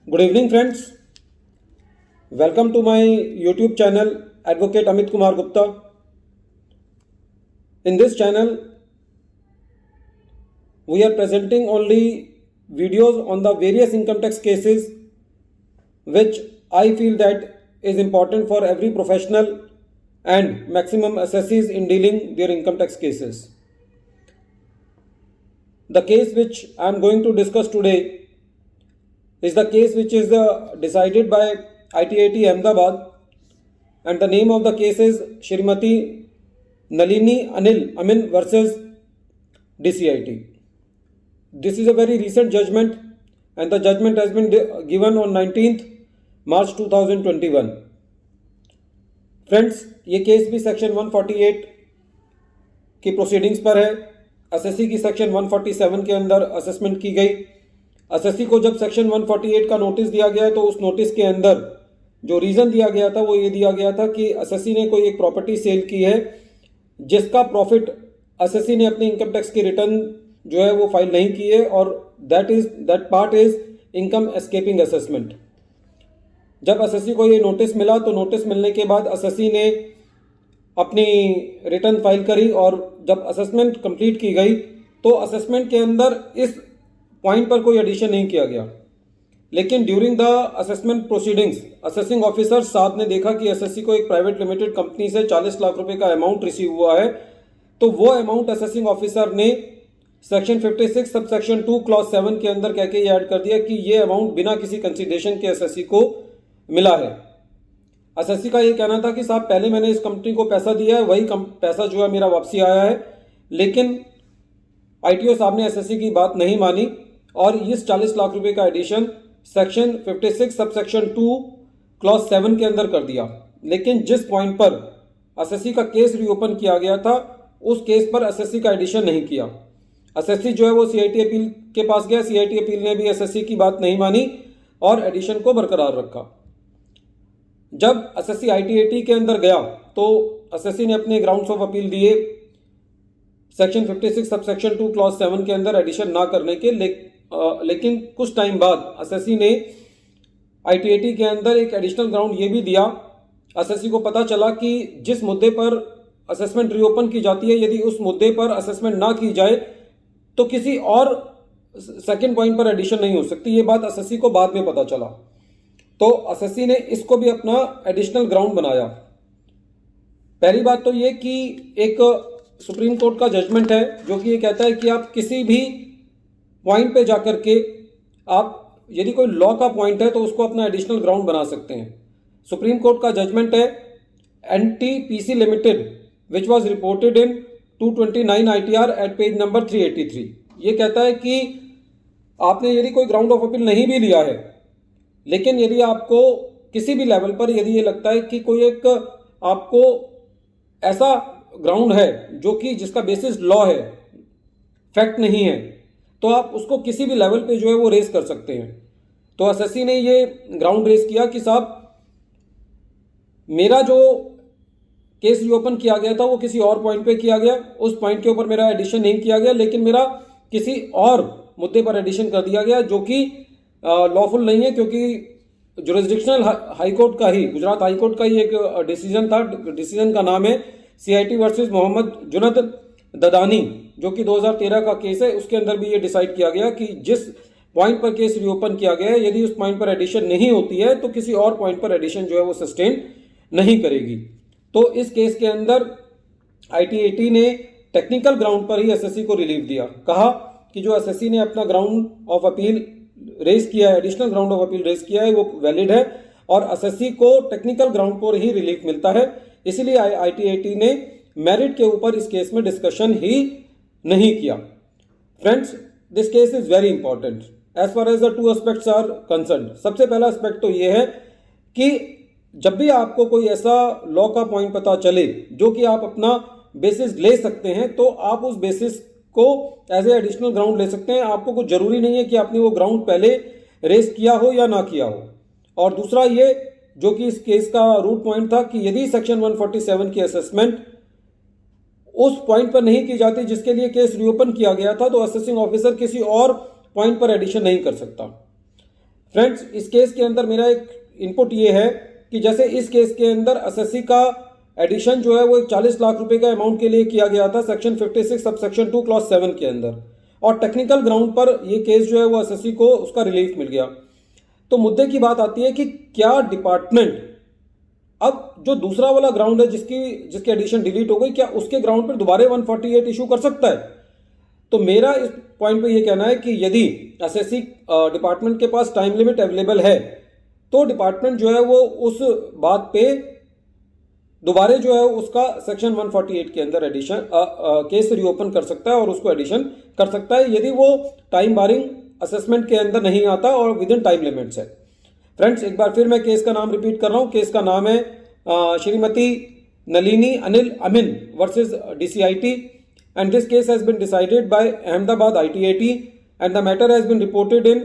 Good evening, friends. Welcome to my YouTube channel, Advocate Amit Kumar Gupta. In this channel, we are presenting only videos on the various income tax cases which I feel that is important for every professional and maximum assessees in dealing their income tax cases. The case which I am going to discuss today is the case which is decided by ITAT Ahmedabad, and the name of the case is Shrimati Nalini Anil Amin versus DCIT. This is a very recent judgment, and the judgment has been given on 19th March 2021. Friends, ये case भी section 148 की proceedings पर है। SSC की section 147 के अंदर assessment की गई। एसएससी को जब सेक्शन 148 का नोटिस दिया गया तो उस नोटिस के अंदर जो रीज़न दिया गया था वो ये दिया गया था कि एसएससी ने कोई एक प्रॉपर्टी सेल की है जिसका प्रॉफिट एसएससी ने अपने इनकम टैक्स की रिटर्न जो है वो फाइल नहीं की है, और that part is income escaping assessment. जब एसएससी को ये नोटिस मिला तो नोटिस मिलने के बाद एसएससी ने अपनी रिटर्न फाइल करी, और जब असेसमेंट कंप्लीट की गई तो असेसमेंट के अंदर इस पॉइंट पर कोई एडिशन नहीं किया गया। लेकिन during the assessment proceedings assessing officer साहब ने देखा कि एसएससी को एक प्राइवेट लिमिटेड कंपनी से 40 लाख रुपए का अमाउंट रिसीव हुआ है, तो वो अमाउंट असेसिंग ऑफिसर ने सेक्शन 56 सब सेक्शन 2 क्लॉज 7 के अंदर कह के ये ऐड कर दिया कि ये अमाउंट बिना किसी कंसिडरेशन के एसएससी को मिला है। एसएससी का ये कहना था कि साहब पहले मैंने इस कंपनी को पैसा दिया है, वही पैसा जो है मेरा वापसी आया है। लेकिन आईटीओ साहब ने एसएससी की बात नहीं मानी और इस 40 लाख रुपए का addition section 56 sub section 2 clause 7 के अंदर कर दिया। लेकिन जिस पॉइंट पर एसएससी का केस रीओपन किया गया था उस केस पर एसएससी का एडिशन नहीं किया। एसएससी जो है वो सीआईटी अपील के पास गया, सीआईटी अपील ने भी एसएससी की बात नहीं मानी और एडिशन को बरकरार रखा। जब एसएससी आईटीएटी के अंदर गया तो एसएससी ने अपने ग्राउंड्स ऑफ अपील दिए सेक्शन 56 सब सेक्शन 2 क्लॉज 7 के अंदर एडिशन ना करने के। लेकिन कुछ टाइम बाद एसएससी ने आईटीएटी के अंदर एक एडिशनल ग्राउंड ये भी दिया। एसएससी को पता चला कि जिस मुद्दे पर असेसमेंट रीओपन की जाती है, यदि उस मुद्दे पर असेसमेंट ना की जाए तो किसी और सेकंड पॉइंट पर एडिशन नहीं हो सकती। ये बात एसएससी को बाद में पता चला, तो एसएससी ने इसको भी अपना एडिशनल ग्राउंड बनाया। पहली बात तो ये कि एक सुप्रीम कोर्ट का जजमेंट है जो कि ये कहता है कि आप किसी भी पॉइंट पे जाकर के आप यदि कोई लॉ का पॉइंट है तो उसको अपना एडिशनल ग्राउंड बना सकते हैं। सुप्रीम कोर्ट का जजमेंट है NTPC limited which was reported in 229 ITR at page number 383। ये कहता है कि आपने यदि कोई ग्राउंड ऑफ अपील नहीं भी लिया है, लेकिन यदि आपको किसी भी लेवल पर यदि ये लगता है कि कोई एक आपको ऐसा ग्राउंड है जो कि जिसका बेसिस लॉ है, फैक्ट नहीं है, तो आप उसको किसी भी लेवल पे जो है वो रेस कर सकते हैं। तो एसएससी ने ये ग्राउंड रेस किया कि साहब मेरा जो केस रीओपन किया गया था वो किसी और पॉइंट पे किया गया, उस पॉइंट के ऊपर मेरा एडिशन नहीं किया गया, लेकिन मेरा किसी और मुद्दे पर एडिशन कर दिया गया जो कि लॉफुल नहीं है, क्योंकि जुरिस्डिक्शनल हाईकोर्ट का ही, गुजरात हाईकोर्ट का ही एक डिसीजन था। डिसीजन का नाम है सीआईटी वर्सेस मोहम्मद जुनद ददानी, जो कि 2013 का केस है। उसके अंदर भी ये डिसाइड किया गया कि जिस पॉइंट पर केस रीओपन किया गया है, यदि उस पॉइंट पर एडिशन नहीं होती है तो किसी और पॉइंट पर एडिशन जो है वो सस्टेन नहीं करेगी। तो इस केस के अंदर आईटीएटी ने टेक्निकल ग्राउंड पर ही एसएससी को रिलीफ दिया। कहा कि जो एसएससी ने अपना ग्राउंड ऑफ अपील रेज किया है, additional ground of appeal raise किया है, वो वैलिड है और एसएससी को टेक्निकल ग्राउंड पर ही रिलीफ मिलता है। इसीलिए आईटीएटी ने मेरिट के ऊपर इस केस में डिस्कशन ही नहीं किया। Friends, this case is very important as far as the two aspects are concern. सबसे पहला एस्पेक्ट तो ये है कि जब भी आपको कोई ऐसा लॉ का पॉइंट पता चले जो कि आप अपना बेसिस ले सकते हैं, तो आप उस बेसिस को एज ए एडिशनल ग्राउंड ले सकते हैं। आपको कुछ जरूरी नहीं है कि आपने वो ग्राउंड पहले रेस किया हो या ना किया हो। और दूसरा ये जो कि इस केस का रूट पॉइंट था कि यदि सेक्शन 147 की असेसमेंट उस पॉइंट पर नहीं की जाती जिसके लिए केस रीओपन किया गया था, तो असेसिंग ऑफिसर किसी और पॉइंट पर एडिशन नहीं कर सकता। फ्रेंड्स, इस केस के अंदर मेरा एक इनपुट ये है कि जैसे इस केस के अंदर एसएससी का एडिशन जो है वो 40 लाख रुपए का अमाउंट के लिए किया गया था सेक्शन 56 सब सेक्शन 2 क्लॉज 7 के अंदर, और टेक्निकल ग्राउंड पर ये केस जो है वो एसएससी को उसका रिलीफ मिल गया। तो मुद्दे की बात आती है कि क्या डिपार्टमेंट अब जो दूसरा वाला ग्राउंड है जिसकी एडिशन डिलीट हो गई, क्या उसके ग्राउंड पर दोबारा 148 इशू कर सकता है? तो मेरा इस पॉइंट पे ये कहना है कि यदि एसएससी डिपार्टमेंट के पास टाइम लिमिट अवेलेबल है तो डिपार्टमेंट जो है वो उस बात पे दोबारा जो है उसका सेक्शन 148 के अंदर एडिशन केस रीओपन कर सकता है और उसको एडिशन कर सकता है यदि वो टाइम बारिंग असेसमेंट के अंदर नहीं आता और विद इन टाइम लिमिट्स है। फ्रेंड्स, एक बार फिर मैं केस का नाम रिपीट कर रहा हूँ। केस का नाम है श्रीमती नलिनी अनिल अमीन versus DCIT, and this case has been decided by Ahmedabad ITAT, and the matter has been reported in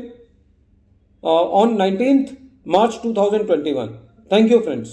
on 19th March 2021. Thank you, friends.